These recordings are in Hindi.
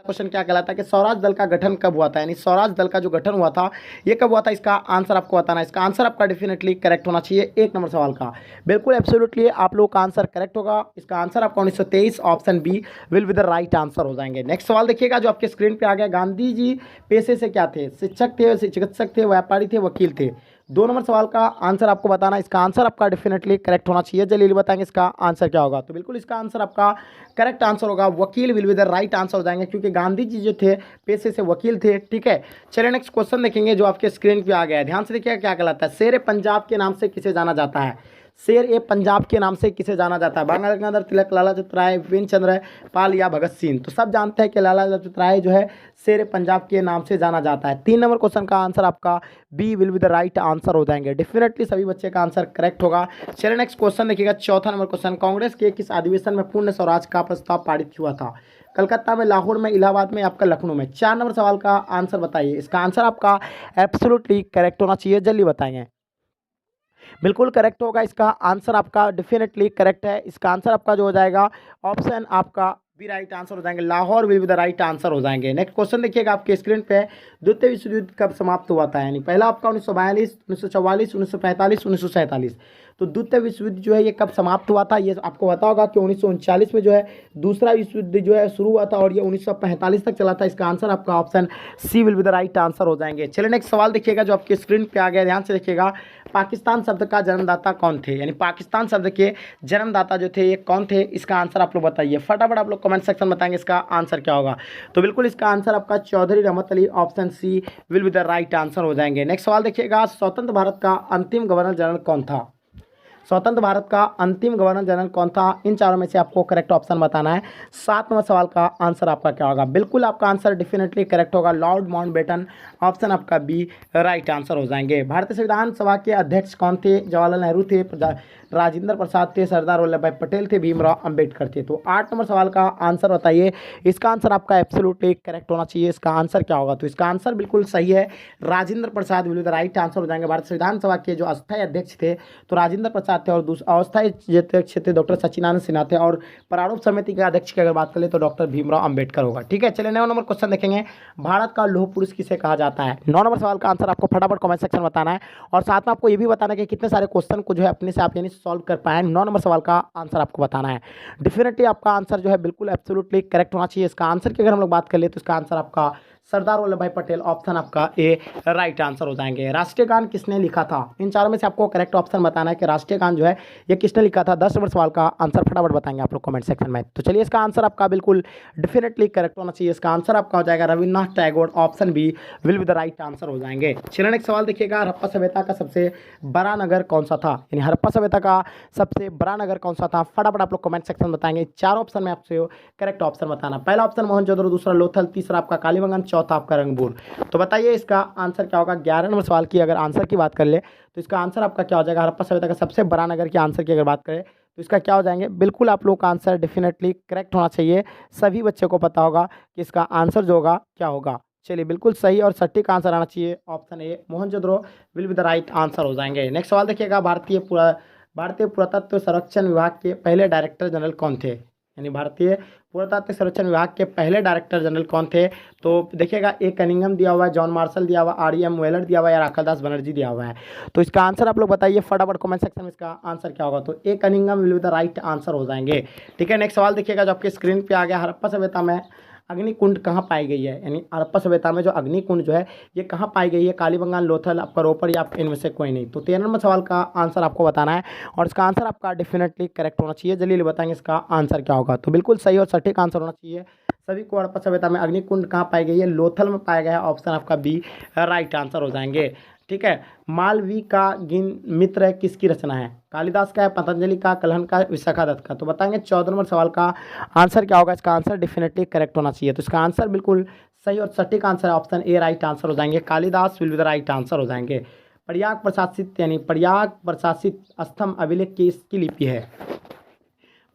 क्वेश्चन क्या कहलाता है कि स्वराज दल का गठन कब हुआ था, यानी स्वराज दल का जो गठन हुआ था ये कब हुआ था, इसका आंसर आपको बताना है। इसका आंसर आपका डेफिनेटली करेक्ट होना चाहिए 1 नंबर सवाल का। बिल्कुल एब्सोल्युटली आप लोगों का आंसर करेक्ट होगा। इसका आंसर आपका 1923 option B will be the right answer हो जाएंगे। नेक्स्ट सवाल देखिएगा जो आपके स्क्रीन पे आ गया, गांधी जी पेशे से क्या थे, शिक्षक थे, चिकित्सक थे, व्यापारी थे, वकील थे। 2 नंबर सवाल का आंसर आपको बताना है। इसका आंसर आपका डेफिनेटली करेक्ट होना चाहिए। चलिए बताएंगे इसका आंसर क्या होगा। तो बिल्कुल इसका आंसर आपका करेक्ट आंसर होगा, वकील will be the right answer हो जाएंगे, क्योंकि गांधी जी जो थे पेशे से वकील थे। ठीक है, चलिए नेक्स्ट क्वेश्चन देखेंगे जो आपके स्क्रीन पे आ गया है। ध्यान से देखिएगा क्या कहलाता है, शेर पंजाब के नाम से किसे जाना जाता है। शेर ए पंजाब के नाम से किसे जाना जाता है, बाल गंगाधर तिलक, लाला लाजपत राय, विपिन चंद्र पाल या भगत सिंह। तो सब जानते हैं कि लाला लाजपत राय जो है शेर पंजाब के नाम से जाना जाता है। 3 नंबर क्वेश्चन का आंसर आपका B will be the right answer हो जाएंगे। डेफिनेटली सभी बच्चे का आंसर करेक्ट होगा। चलिए नेक्स्ट क्वेश्चन देखिएगा, चौथा नंबर क्वेश्चन, कांग्रेस के किस अधिवेशन में पूर्ण स्वराज का प्रस्ताव पारित हुआ था। कलकत्ता में, लाहौर में, इलाहाबाद में, आपका लखनऊ में। 4 नंबर सवाल का आंसर बताइए। इसका आंसर आपका एब्सोल्युटली करेक्ट होना चाहिए, जल्दी बताएंगे। बिल्कुल करेक्ट होगा, इसका आंसर आपका डेफिनेटली करेक्ट है। इसका आंसर आपका जो हो जाएगा ऑप्शन आपका भी राइट आंसर हो जाएंगे, Lahore will be the right answer हो जाएंगे। नेक्स्ट क्वेश्चन देखिएगा आपके स्क्रीन पे, द्वितीय विश्व युद्ध कब समाप्त हुआ था, यानी पहला आपका 1942, 1944, 1945, 1947। तो द्वितीय विश्व युद्ध जो है ये कब समाप्त हुआ था, ये आपको पता होगा कि 1939 में जो है दूसरा विश्व युद्ध जो है शुरू हुआ था और ये 1945 तक चला था। इसका आंसर आपका option C will be the right answer हो जाएंगे। चलिए नेक्स्ट सवाल देखिएगा जो आपके स्क्रीन पे आ गया, ध्यान से देखिएगा। पाकिस्तान शब्द का जन्मदाता कौन थे, यानी पाकिस्तान शब्द के जन्मदाता जो थे ये कौन थे, इसका आंसर आप लोग बताइए फटाफट। आप लोग कमेंट सेक्शन में बताएंगे इसका आंसर क्या होगा। तो बिल्कुल इसका आंसर आपका Chaudhary Rahmat Ali option C will be the right answer हो जाएंगे। नेक्स्ट सवाल देखिएगा, स्वतंत्र भारत का अंतिम गवर्नर जनरल कौन था। स्वतंत्र भारत का अंतिम गवर्नर जनरल कौन था, इन चारों में से आपको करेक्ट ऑप्शन बताना है। 7 नंबर सवाल का आंसर आपका क्या होगा। बिल्कुल आपका आंसर डेफिनेटली करेक्ट होगा, लॉर्ड माउंटबेटन ऑप्शन आपका बी राइट आंसर हो जाएंगे। भारतीय संविधान सभा के अध्यक्ष कौन थे, जवाहरलाल नेहरू थे, राजेंद्र प्रसाद थे, सरदार वल्लभ भाई पटेल थे, भीमराव अंबेडकर थे। तो 8 नंबर सवाल का आंसर बताइए। इसका आंसर आपका एब्सोल्युटली करेक्ट होना चाहिए। इसका आंसर क्या होगा, तो इसका आंसर बिल्कुल सही है, Rajendra Prasad will be the right answer हो जाएंगे। भारतीय संविधान सभा के जो अस्थायी अध्यक्ष थे तो राजेंद्र प्रसाद थे, और अस्थायी अध्यक्ष थे डॉक्टर सचिदानंद सिन्हा थे, और प्रारूप समिति के अध्यक्ष की अगर बात करें तो डॉक्टर भीमराव अंबेडकर होगा। ठीक है, चलिए 9 नंबर क्वेश्चन देखेंगे, भारत का लौह पुरुष किसे कहा जाता है। 9 नंबर सवाल का आंसर आपको फटाफट कमेंट सेक्शन में बताना है, और साथ में आपको ये भी बताना है कि कितने सारे क्वेश्चन को जो है अपने से आप यानी सॉल्व कर पाए। 9 नंबर सवाल का आंसर आपको बताना है। डेफिनेटली आपका आंसर जो है बिल्कुल एब्सोल्युटली करेक्ट होना चाहिए। इसका आंसर की अगर हम लोग बात कर ले तो इसका आंसर आपका सरदार वल्लभ भाई पटेल ऑप्शन आपका ए राइट आंसर हो जाएंगे। राष्ट्रीय गान किसने लिखा था, इन चारों में से आपको करेक्ट ऑप्शन बताना है कि राष्ट्रीय गान जो है ये किसने लिखा था। 10 नंबर सवाल का आंसर फटाफट बताएंगे आप लोग कमेंट सेक्शन में। तो चलिए इसका आंसर आपका बिल्कुल डेफिनेटली करेक्ट होना चाहिए। इसका आंसर आपका हो जाएगा Rabindranath Tagore option B will be the right answer हो जाएंगे। चलिए नेक्स्ट सवाल देखिएगा, हड़प्पा सभ्यता का सबसे बड़ा नगर कौन सा था, यानी हड़प्पा सभ्यता का सबसे बड़ा नगर कौन सा था, फटाफट आप लोग कमेंट सेक्शन में बताएंगे। 4 ऑप्शन में आपसे करेक्ट ऑप्शन बताना। पहला ऑप्शन मोहनजोदड़ो, दूसरा लोथल, तीसरा आपका कालीबंगन, चौथा आपका रंगबूर। तो बताइए इसका आंसर क्या होगा। 11 नंबर सवाल की अगर आंसर की बात कर ले तो इसका आंसर आपका क्या हो जाएगा, हड़प्पा सभ्यता का सबसे बड़ा नगर के आंसर की अगर बात करें तो इसका क्या हो जाएंगे। बिल्कुल आप लोगों का आंसर डेफिनेटली करेक्ट होना चाहिए। सभी बच्चों को पता होगा कि इसका आंसर जो होगा क्या होगा। चलिए बिल्कुल सही और सटीक आंसर आना चाहिए, option A Mohenjodaro will be the right answer हो जाएंगे। नेक्स्ट सवाल देखिएगा, भारतीय पुरातत्व संरक्षण विभाग के पहले डायरेक्टर जनरल कौन थे, यानी भारतीय पुरातत्व संरक्षण विभाग के पहले डायरेक्टर जनरल कौन थे। तो देखिएगा ए कनिंघम दिया हुआ है, जॉन मार्शल दिया हुआ, आर.एम. वेलर दिया हुआ है, या राखालदास बनर्जी दिया हुआ है। तो इसका आंसर आप लोग बताइए फटाफट कमेंट सेक्शन में, इसका आंसर क्या होगा। तो A Cunningham will be the right answer हो जाएंगे। ठीक है, नेक्स्ट सवाल देखिएगा जो आपके स्क्रीन पे आ गया, हड़प्पा सभ्यता में अग्निकुंड कहाँ पाई गई है, यानी हड़प्पा सभ्यता में जो अग्निकुंड जो है ये कहाँ पाई गई है, कालीबंगान, लोथल, आपका रोपड़, या इनमें से कोई नहीं। तो 13 नंबर सवाल का आंसर आपको बताना है, और इसका आंसर आपका डेफिनेटली करेक्ट होना चाहिए। जल्दी बताएंगे इसका आंसर क्या होगा। तो बिल्कुल सही और सटीक आंसर होना चाहिए सभी को। हड़प्पा सभ्यता में अग्निकुंड कहाँ पाई गई है, लोथल में पाया गया है, ऑप्शन आपका बी राइट आंसर हो जाएंगे। ठीक है, मालवी का गिन मित्र किसकी रचना है, कालिदास का है, पतंजलि का, कलहन का, विशाखादत्त का। तो बताएंगे 14 नंबर सवाल का आंसर क्या होगा। इसका आंसर डेफिनेटली करेक्ट होना चाहिए। तो इसका आंसर बिल्कुल सही और सटीक आंसर है, ऑप्शन ए राइट आंसर हो जाएंगे, Kalidas will be the right answer हो जाएंगे। प्रयाग प्रशासित यानी प्रयाग प्रशासित स्तंभ अभिलेख की इसकी लिपि है,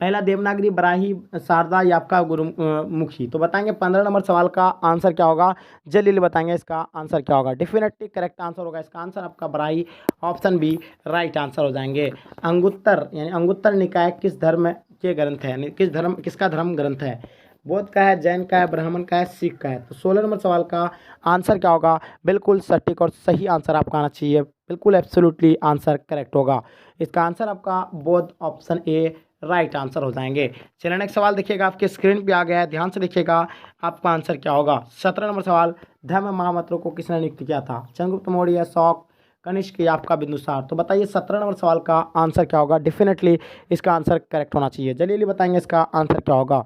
पहला देवनागरी, बराही, शारदा, या आपका गुरुमुखी। तो बताएंगे 15 नंबर सवाल का आंसर क्या होगा, जल्दी बताएंगे इसका आंसर क्या होगा। डेफिनेटली करेक्ट आंसर होगा, इसका आंसर आपका Barahi option B right answer हो जाएंगे। अंगुत्तर यानी अंगुत्तर निकाय किस धर्म के ग्रंथ है, यानी किसका धर्म ग्रंथ है। बौद्ध का है, जैन का है, ब्राह्मण का है, सिख का है। तो 16 नंबर सवाल का आंसर क्या होगा? बिल्कुल सटीक और सही आंसर आपका आना चाहिए, बिल्कुल एब्सोल्युटली आंसर करेक्ट होगा। इसका आंसर आपका बौद्ध ऑप्शन ए राइट आंसर हो जाएंगे। चलिए नेक्स्ट सवाल देखिएगा, आपके स्क्रीन पे आ गया है, ध्यान से देखिएगा आपका आंसर क्या होगा। 17 नंबर सवाल, धर्म महामंत्रों को किसने नियुक्त किया था? चंद्रगुप्त मौर्य, शौक, कनिष्क या आपका बिंदुसार? तो बताइए 17 नंबर सवाल का आंसर क्या होगा? डेफिनेटली इसका आंसर करेक्ट होना चाहिए। जल्दी बताएंगे इसका आंसर क्या होगा।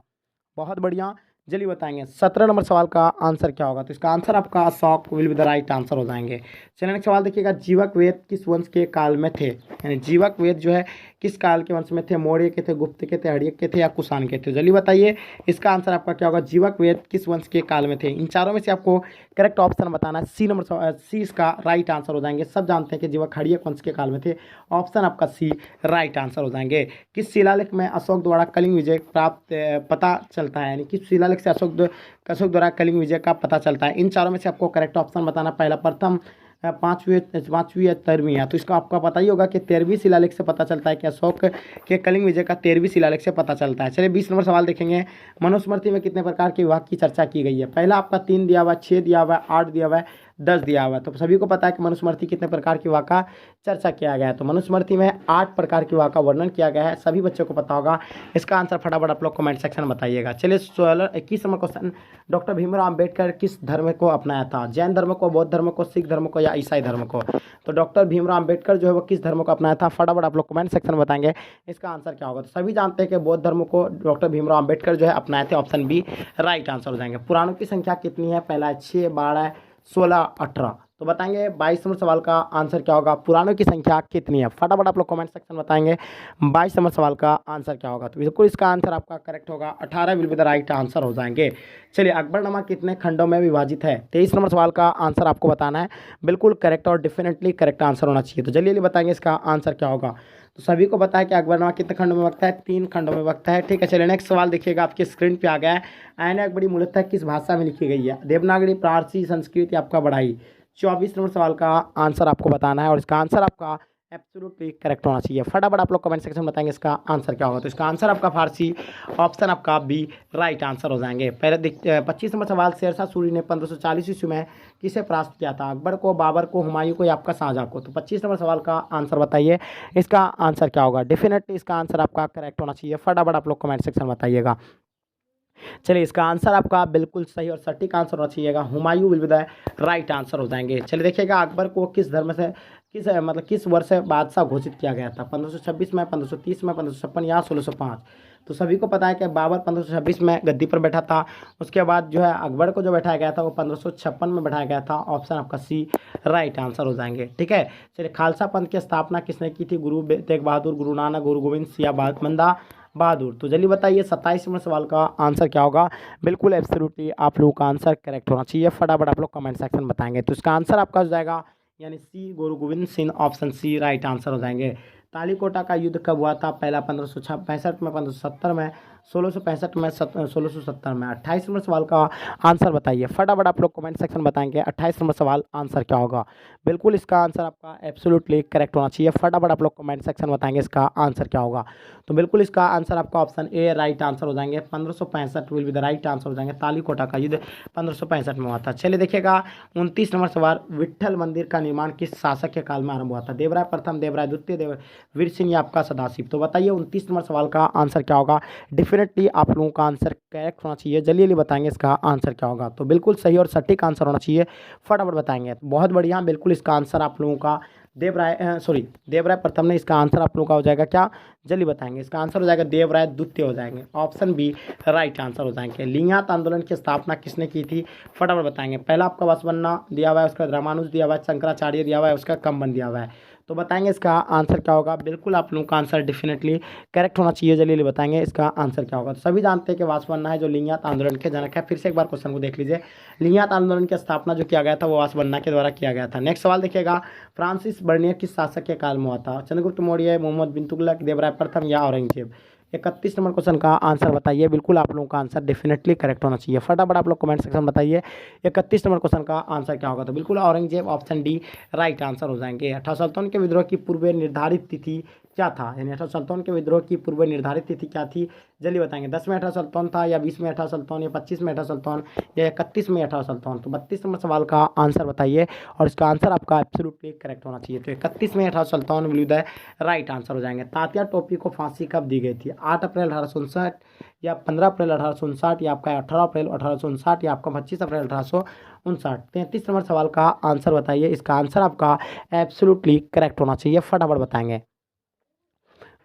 बहुत बढ़िया, जल्दी बताएंगे 17 नंबर सवाल का आंसर क्या होगा। तो इसका आंसर आपका Ashok will be the right answer हो जाएंगे। चलिए नेक्स्ट सवाल देखिएगा, जीवक वेद किस वंश के काल में थे? यानी जीवक वेद जो है किस काल के वंश में थे? मौर्य के थे, गुप्त के थे, हड़यक के थे या कुषाण के थे? जल्दी बताइए इसका आंसर आपका क्या होगा। जीवक वेद किस वंश के काल में थे? इन चारों में से आपको करेक्ट ऑप्शन बताना है। सी इसका राइट आंसर हो जाएंगे। सब जानते हैं कि जीवक हड़यक वंश के काल में थे। ऑप्शन आपका सी राइट आंसर हो जाएंगे। किस शिलालेख में अशोक द्वारा कलिंग विजय प्राप्त पता चलता है? यानी किस शिलालेख से अशोक द्वारा कलिंग विजय का पता चलता है? इन चारों में से आपको करेक्ट ऑप्शन बताना। पहला प्रथम, पाँचवीं या 13वीं है। तो इसका आपका पता ही होगा कि 13वीं शिलालेख से पता चलता है कि अशोक के कलिंग विजय का 13वीं शिलालेख से पता चलता है। चलिए 20 नंबर सवाल देखेंगे, मनुस्मृति में कितने प्रकार के विभाग की चर्चा की गई है? पहला आपका 3 दिया हुआ है, 6 दिया हुआ है, 8 दिया हुआ है, 10 दिया हुआ है। तो सभी को पता है कि मनुस्मृति कितने प्रकार के विभाग का चर्चा किया गया है। तो मनुस्मृति में 8 प्रकार के विभाग का वर्णन किया गया है, सभी बच्चों को पता होगा। इसका आंसर फटाफट आप लोग कमेंट सेक्शन में बताइएगा। चलिए 21 number question, doctor Bhimrao Ambedkar किस धर्म को अपनाया था? जैन धर्म को, बौद्ध धर्म को, सिख धर्म को या ईसाई धर्म को? तो डॉक्टर भीमराव अम्बेडकर जो है वो किस धर्म को अपनाया था? फटाफट आप लोग कमेंट सेक्शन में बताएंगे इसका आंसर क्या होगा। तो सभी जानते हैं कि बौद्ध धर्म को डॉक्टर भीमराव अम्बेडकर जो है अपनाए थे। ऑप्शन बी राइट आंसर हो जाएंगे। पुराणों की संख्या कितनी है? पहला है 6, 12, 16, 18। तो बताएंगे 22 नंबर सवाल का आंसर क्या होगा? पुराणों की संख्या कितनी है? फटाफट आप लोग कमेंट सेक्शन बताएंगे 22 नंबर सवाल का आंसर क्या होगा। तो बिल्कुल इसका आंसर आपका करेक्ट होगा, 18 will be the right answer हो जाएंगे। चलिए अकबरनामा कितने खंडों में विभाजित है? 23 नंबर सवाल का आंसर आपको बताना है, बिल्कुल करेक्ट और डेफिनेटली करेक्ट आंसर होना चाहिए। तो जल्दी बताएंगे इसका आंसर क्या होगा। तो सभी को पता है कि अकबरनामा कितने खंडों में बकता है? 3 खंडों में बकता है। ठीक है, चलिए नेक्स्ट सवाल देखिएगा, आपकी स्क्रीन पे आ गया है। आयन अकबरी मूलतः किस भाषा में लिखी गई है? देवनागरी, पारसी, संस्कृत या आपका बढ़ाई? 24 नंबर सवाल का आंसर आपको बताना है और इसका आंसर आपका एब्सोल्युटली करेक्ट होना चाहिए। फटाफट आप लोग कमेंट सेक्शन में बताएंगे इसका आंसर क्या होगा। तो इसका आंसर आपका फारसी, ऑप्शन आपका बी राइट आंसर हो जाएंगे। पहले 25 नंबर सवाल, शेरशाह सूरी ने 1540 ईस्वी में किसे परास्त किया था? अकबर को, बाबर को, हुमायूं को या आपका शाहजहां को? तो 25 नंबर सवाल का आंसर बताइए इसका आंसर क्या होगा। डेफिनेटली इसका आंसर आपका करेक्ट होना चाहिए। फटाफट आप लोग कमेंट सेक्शन में बताइएगा। चलिए इसका आंसर आपका बिल्कुल सही और सटीक आंसर होना चाहिएगा। Humayun will be the right answer हो जाएंगे। चलिए देखिएगा, अकबर को किस धर्म से किस वर्ष से बादशाह घोषित किया गया था? 1526 में, 1530 में, 1556 या 1605? तो सभी को पता है कि बाबर 1526 में गद्दी पर बैठा था। उसके बाद जो है अकबर को जो बैठाया गया था वो 1556 में बैठाया गया था। ऑप्शन आपका सी राइट आंसर हो जाएंगे। ठीक है, चलिए खालसा पंथ की स्थापना किसने की थी? गुरु तेग बहादुर, गुरु नानक, गुरु गोविंद सिंह या बंदा बहादुर? तो जल्दी बताइए 27 नंबर सवाल का आंसर क्या होगा। बिल्कुल एब्सोल्युटली आप लोगों का आंसर करेक्ट होना चाहिए। फटाफट आप लोग कमेंट सेक्शन में बताएंगे। तो इसका आंसर आपका हो जाएगा यानी C Guru Gobind Singh, option C right answer हो जाएंगे। तालीकोटा का युद्ध कब हुआ था? पहला 1565 में, 1570 में, 1665 में, 1670 में? 28 नंबर सवाल का आंसर बताइए। फटाफट आप लोग कमेंट सेक्शन बताएंगे 28 नंबर सवाल आंसर क्या होगा। बिल्कुल इसका आंसर आपका एब्सोल्युटली करेक्ट होना चाहिए। फटाफट आप लोग कमेंट सेक्शन बताएंगे इसका आंसर क्या होगा। तो बिल्कुल इसका आंसर आपका ऑप्शन ए राइट आंसर हो जाएंगे। 1565 will be the right answer हो जाएंगे। तालीकोटा का युद्ध 1565 में हुआ था। चलिए देखिएगा 29 नंबर सवाल, विट्ठल मंदिर का निर्माण किस शासक के काल में आरंभ हुआ था? देवराय प्रथम, देवराय द्वितीय, वीर सिंह या आपका सदाशिव? तो बताइए 29 नंबर सवाल का आंसर क्या होगा। डेफिनेटली आप लोगों का आंसर करेक्ट होना चाहिए। जल्दी बताएंगे इसका आंसर क्या होगा। तो बिल्कुल सही और सटीक आंसर होना चाहिए। फटाफट बताएंगे। बहुत बढ़िया, बिल्कुल इसका आंसर आप लोगों का देवराय प्रथम ने इसका आंसर आप लोगों का हो जाएगा क्या? जल्दी बताएंगे इसका आंसर हो जाएगा देवराय द्वितीय हो जाएंगे। ऑप्शन बी राइट आंसर हो जाएंगे। लिंगायत आंदोलन की स्थापना किसने की थी? फटाफट बताएंगे। पहला आपका बसवन्ना दिया हुआ है, उसका रामानुज दिया हुआ है, शंकराचार्य दिया हुआ है, उसका कंबन दिया हुआ है। तो बताएंगे इसका आंसर क्या होगा। बिल्कुल आप लोगों का आंसर डेफिनेटली करेक्ट होना चाहिए। जल्दी बताएंगे इसका आंसर क्या होगा। तो सभी जानते हैं कि वासवन्ना है जो लिंगायत आंदोलन के जनक है। फिर से एक बार क्वेश्चन को देख लीजिए। लिंगायत आंदोलन की स्थापना जो किया गया था वो वासवन्ना के द्वारा किया गया था। नेक्स्ट सवाल देखिएगा, फ्रांसिस बर्नियर किस शासक के काल में हुआ था? चंद्रगुप्त मौर्य, मोहम्मद बिन तुगलक, देवराय प्रथम या औरंगजेब? 31 नंबर क्वेश्चन का आंसर बताइए। बिल्कुल आप लोगों का आंसर डेफिनेटली करेक्ट होना चाहिए। फटाफट आप लोग कमेंट सेक्शन में बताइए 31 नंबर क्वेश्चन का आंसर क्या होगा। तो बिल्कुल Aurangzeb, option D right answer हो जाएंगे। 18 सुल्तान के विद्रोह की पूर्व निर्धारित तिथि क्या था, यानी 18 सुल्तान के विद्रोह की पूर्व निर्धारित तिथि क्या थी, जल्दी बताएंगे। 10 में 18 सुल्तान था, या 20 में 18 सुल्तान, या 25 में 18 सुल्तान, या 31 में 18 सुल्तान। तो 32 नंबर सवाल का आंसर बताइए और इसका आंसर आपका एब्सोल्युटली करेक्ट होना चाहिए। तो 31 में 18 सुल्तान विल द राइट आंसर हो जाएंगे। तात्या टोपी को फांसी कब दी गई थी, 8 अप्रैल 1859, या 15 अप्रैल 1859, या आपका 18 अप्रैल 1859, या आपका 25 अप्रैल 1859। 33 नंबर सवाल का आंसर बताइए। इसका आंसर आपका एब्सोल्युटली करेक्ट होना चाहिए। फटाफट बताएंगे।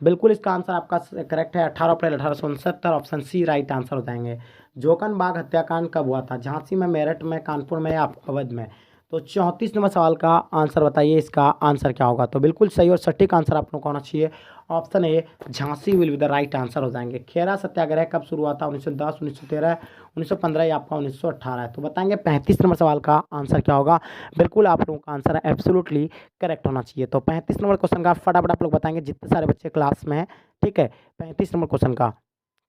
बिल्कुल इसका आंसर आपका करेक्ट है, 18 अप्रैल 1869, ऑप्शन सी राइट आंसर हो जाएंगे। जोकन बाग हत्याकांड कब हुआ था, झांसी में, मेरठ में, कानपुर में, या अवध में। तो 34 नंबर सवाल का आंसर बताइए। इसका आंसर क्या होगा। तो बिल्कुल सही और सटीक आंसर आप लोग को होना चाहिए। Option A Jhansi will be the right answer हो जाएंगे। खेरा सत्याग्रह कब शुरू हुआ था, 1910, 1913, 1915, या आपका 1918 है। तो बताएंगे 35 नंबर सवाल का आंसर क्या होगा। बिल्कुल आप लोगों का आंसर एब्सोल्युटली करेक्ट होना चाहिए। तो 35 नंबर क्वेश्चन का फटाफट आप लोग बताएंगे, जितने सारे बच्चे क्लास में हैं, ठीक है। 35 नंबर क्वेश्चन का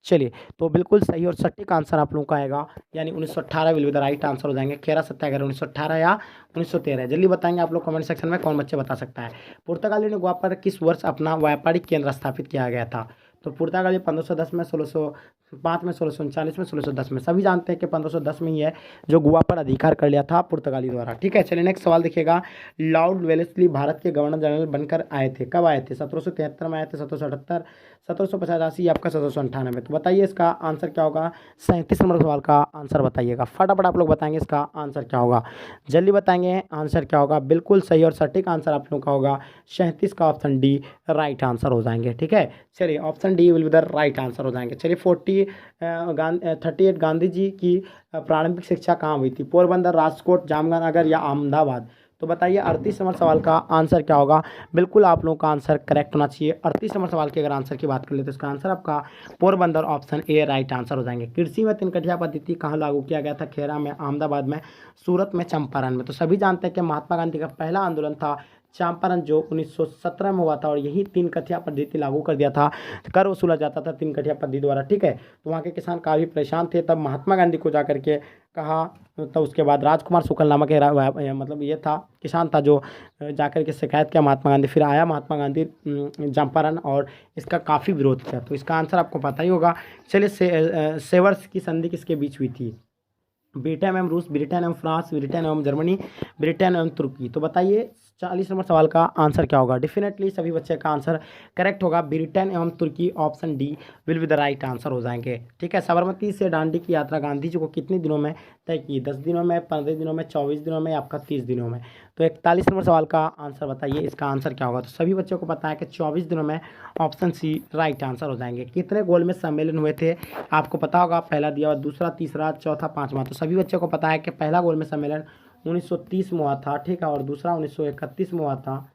चलिए, तो बिल्कुल सही और सटीक आंसर आप लोगों का आएगा, यानी 1918 will be the right answer हो जाएंगे। खेरा सत्याग्रह 1918 या 1913, जल्दी बताएंगे आप लोग कमेंट सेक्शन में, कौन बच्चे बता सकता है। पुर्तगाली ने गोवा पर किस वर्ष अपना व्यापारिक केंद्र स्थापित किया गया था। तो पुर्तगाली 1510 में, 1605 में, 1639 में, 1610 में। सभी जानते हैं कि 1510 में ही है जो गोवा पर अधिकार कर लिया था पुर्तगाली द्वारा, ठीक है। चलिए नेक्स्ट सवाल देखिएगा। लॉर्ड वेलेस्ली भारत के गवर्नर जनरल बनकर आए थे, कब आए थे, 1773 में आए थे, 1778, 1785, आपका 1798। तो बताइए इसका आंसर क्या होगा। 37 नंबर सवाल का आंसर बताइएगा। फटाफट आप लोग बताएंगे इसका आंसर क्या होगा, जल्दी बताएंगे आंसर क्या होगा। बिल्कुल सही और सटीक आंसर आप लोगों का होगा 37 का, ऑप्शन डी राइट आंसर हो जाएंगे, ठीक है। चलिए option D will be the right answer हो जाएंगे। चलिए 38 गांधी जी की प्रारंभिक शिक्षा कहाँ हुई थी, पोरबंदर, राजकोट, जामनगर, या अहमदाबाद। तो बताइए 38 नंबर सवाल का आंसर क्या होगा। बिल्कुल आप लोगों का आंसर करेक्ट होना चाहिए। 38 नंबर सवाल के अगर आंसर की बात कर ले तो इसका आंसर आपका Porbandar, option A right answer हो जाएंगे। कृषि में तिनकठिया पद्धति कहाँ लागू किया गया था, खेरा में, अहमदाबाद में, सूरत में, चंपारण में। तो सभी जानते हैं कि महात्मा गांधी का पहला आंदोलन था चंपारण, जो 1917 में हुआ था, और यही तीन कठिया पद्धति लागू कर दिया था। कर वसूला जाता था तीन कठिया पद्धति द्वारा, ठीक है। तो वहाँ के किसान काफ़ी परेशान थे, तब महात्मा गांधी को जा करके कहा। तो उसके बाद राजकुमार शुक्ल नामक मतलब ये था किसान था जो जाकर के शिकायत किया महात्मा गांधी, फिर आया महात्मा गांधी चंपारण, और इसका काफ़ी विरोध किया। तो इसका आंसर आपको पता ही होगा। चलिए सेवर्स की संधि किसके बीच हुई थी, ब्रिटेन एवं रूस, ब्रिटेन एवं फ्रांस, ब्रिटेन एवं जर्मनी, ब्रिटेन एवं तुर्की। तो बताइए 40 नंबर सवाल का आंसर क्या होगा। डेफिनेटली सभी बच्चे का आंसर करेक्ट होगा, ब्रिटेन एवं तुर्की, option D will be the right answer हो जाएंगे, ठीक है। साबरमती से दांडी की यात्रा गांधी जी को कितने दिनों में तय की, 10 दिनों में, 15 दिनों में, 24 दिनों में, आपका 30 दिनों में। तो 41 नंबर सवाल का आंसर बताइए, इसका आंसर क्या होगा। तो सभी बच्चों को पता है कि 24 दिनों में, ऑप्शन सी राइट आंसर हो जाएंगे। कितने गोलमेज सम्मेलन हुए थे, आपको पता होगा, पहला दिया हुआ, दूसरा, तीसरा, चौथा, पांचवा। तो सभी बच्चों को पता है कि पहला गोलमेज सम्मेलन 1930 में हुआ था, ठीक है, और दूसरा 1931 में हुआ था,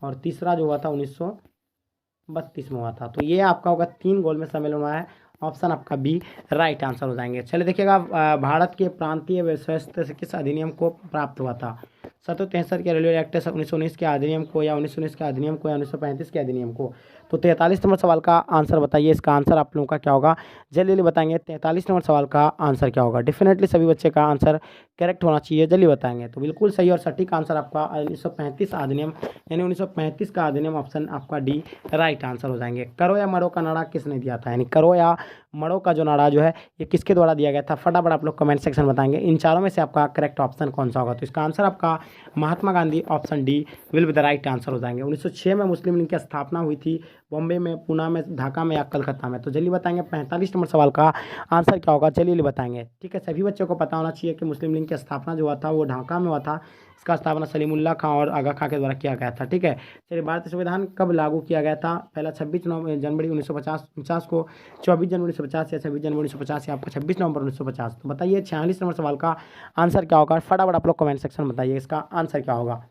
और तीसरा जो हुआ था 1932 में हुआ था। तो ये आपका होगा 3 गोलमेज सम्मेलन हुआ है, ऑप्शन आपका बी राइट आंसर हो जाएंगे। चलिए देखिएगा, भारत के प्रांतीय स्वास्थ्य से किस अधिनियम को प्राप्त हुआ था, 1763 के रेलवे एक्ट, 1919 के अधिनियम को, या 1919 के अधिनियम को, या 1935 के अधिनियम को। तो 43 नंबर सवाल का आंसर बताइए। इसका आंसर आप लोगों का क्या होगा, जल्दी जल्दी बताएंगे। 43 नंबर सवाल का आंसर क्या होगा। डेफिनेटली सभी बच्चे का आंसर करेक्ट होना चाहिए, जल्दी बताएंगे। तो बिल्कुल सही और सटीक आंसर आपका 1935 अधिनियम, यानी 1935 का अधिनियम, ऑप्शन आपका डी राइट आंसर हो जाएंगे। करो या मरो का नारा किसने दिया था, यानी करो या मरो का जो नारा जो है ये किसके द्वारा दिया गया था, फटाफट आप लोग कमेंट सेक्शन बताएंगे। इन चारों में से आपका करेक्ट ऑप्शन कौन सा होगा। तो इसका आंसर आपका Mahatma Gandhi, option D will be the right answer हो जाएंगे। 1906 में मुस्लिम लीग की स्थापना हुई थी, बॉम्बे में, पूना में, ढाका में, या कलकत्ता में। तो जल्दी बताएंगे 45 नंबर सवाल का आंसर क्या होगा, जल्दी बताएंगे, ठीक है। सभी बच्चों को पता होना चाहिए कि मुस्लिम लीग की स्थापना जो हुआ था वो ढाका में हुआ था। इसका स्थापना सलीमुल्लाह खां और आगा खां के द्वारा किया गया था, ठीक है। चलिए भारतीय संविधान कब लागू किया गया था, पहला 26 जनवरी 1950 को, 24 जनवरी 1950, या 26 जनवरी 1950, या आपका 26 नवंबर 1950। तो बताइए 46 नंबर सवाल का आंसर क्या होगा, फटाफट आप लोग कमेंट सेक्शन में बताइए इसका आंसर क्या होगा।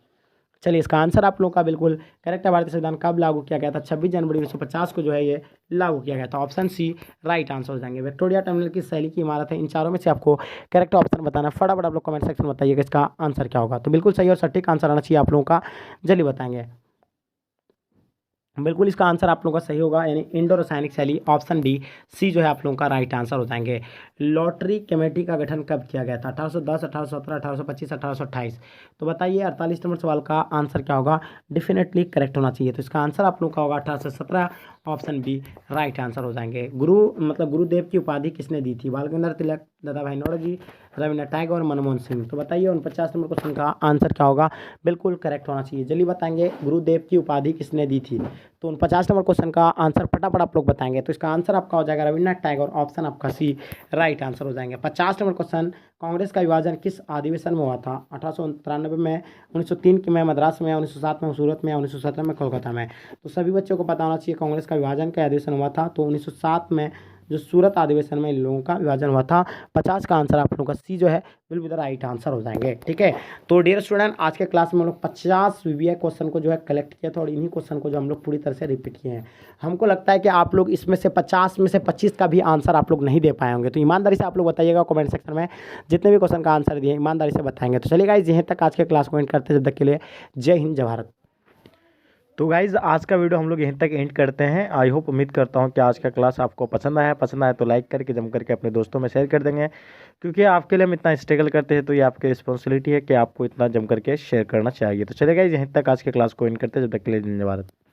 चलिए इसका आंसर आप लोगों का बिल्कुल करेक्ट है। भारतीय संविधान कब लागू किया गया था, 26 जनवरी 1950 को जो है ये लागू किया गया था, ऑप्शन सी राइट आंसर हो जाएंगे। विक्टोरिया टर्मिनल की शैली की इमारत है, इन चारों में से आपको करेक्ट ऑप्शन बताना, फटाफट आप लोग कमेंट सेक्शन में बताइएगा इसका आंसर क्या होगा। तो बिल्कुल सही और सटीक आंसर आना चाहिए आप लोगों का, जल्दी बताएंगे। बिल्कुल इसका आंसर आप लोगों का सही होगा, यानी इंडो रासायनिक शैली, ऑप्शन डी सी जो है आप लोगों का राइट आंसर हो जाएंगे। लॉटरी कमेटी का गठन कब किया गया था? 1810, 1817, 1825, 1828। तो बताइए 48 नंबर सवाल का आंसर क्या होगा? डेफिनेटली करेक्ट होना चाहिए। तो इसका आंसर आप लोग का होगा 1817, ऑप्शन बी राइट आंसर हो जाएंगे। गुरुदेव की उपाधि किसने दी थी? बाल गंगाधर तिलक, दादा भाई नौरोजी, रविन्द्रनाथ टैगोर, मनमोहन सिंह। तो बताइए 49 नंबर क्वेश्चन का आंसर क्या होगा? बिल्कुल करेक्ट होना चाहिए। जल्दी बताएंगे गुरुदेव की उपाधि किसने दी थी? तो 49 नंबर क्वेश्चन का आंसर फटाफट आप लोग बताएंगे। तो इसका आंसर आपका हो जाएगा रविन्द्रनाथ टैगोर, ऑप्शन आपका सी राइट आंसर हो जाएंगे। 50 नंबर क्वेश्चन, कांग्रेस का विभाजन किस अधिवेशन में हुआ था? 1893 में, 1903 में मद्रास में, 1907 में सूरत में, 1917 में कोलकाता में। तो सभी बच्चों को पता होना चाहिए कांग्रेस का विभाजन का अधिवेशन हुआ था तो 1907 में, जो सूरत अधिवेशन में इन लोगों का विभाजन हुआ था। 50 का आंसर आप लोगों का सी जो है बिल्कुल राइट आंसर हो जाएंगे। ठीक है, तो डियर स्टूडेंट आज के क्लास में हम लोग 50 वीवीआई क्वेश्चन को जो है कलेक्ट किया था और इन्हीं क्वेश्चन को जो हम लोग पूरी तरह से रिपीट किए हैं। हमको लगता है कि आप लोग इसमें से 50 में से 25 का भी आंसर आप लोग नहीं दे पाए होंगे। तो ईमानदारी से आप लोग बताइएगा कमेंट सेक्शन में, जितने भी क्वेश्चन का आंसर दिए ईमानदारी से बताएंगे। तो चलिए गाइस यहीं तक आज के क्लास को एंड करते हैं। जब तक के लिए जय हिंद जय भारत। तो गाइज़ आज का वीडियो हम लोग यहीं तक एंड करते हैं। आई होप, उम्मीद करता हूँ कि आज का क्लास आपको पसंद आया तो लाइक करके जम करके अपने दोस्तों में शेयर कर देंगे, क्योंकि आपके लिए हम इतना स्ट्रगल करते हैं तो ये आपकी रिस्पॉन्सिबिलिटी है कि आपको इतना जम करके शेयर करना चाहिए। तो चलिए गाइज़ यहीं तक आज के क्लास को एंड करते हैं। जब तक के लिए धन्यवाद।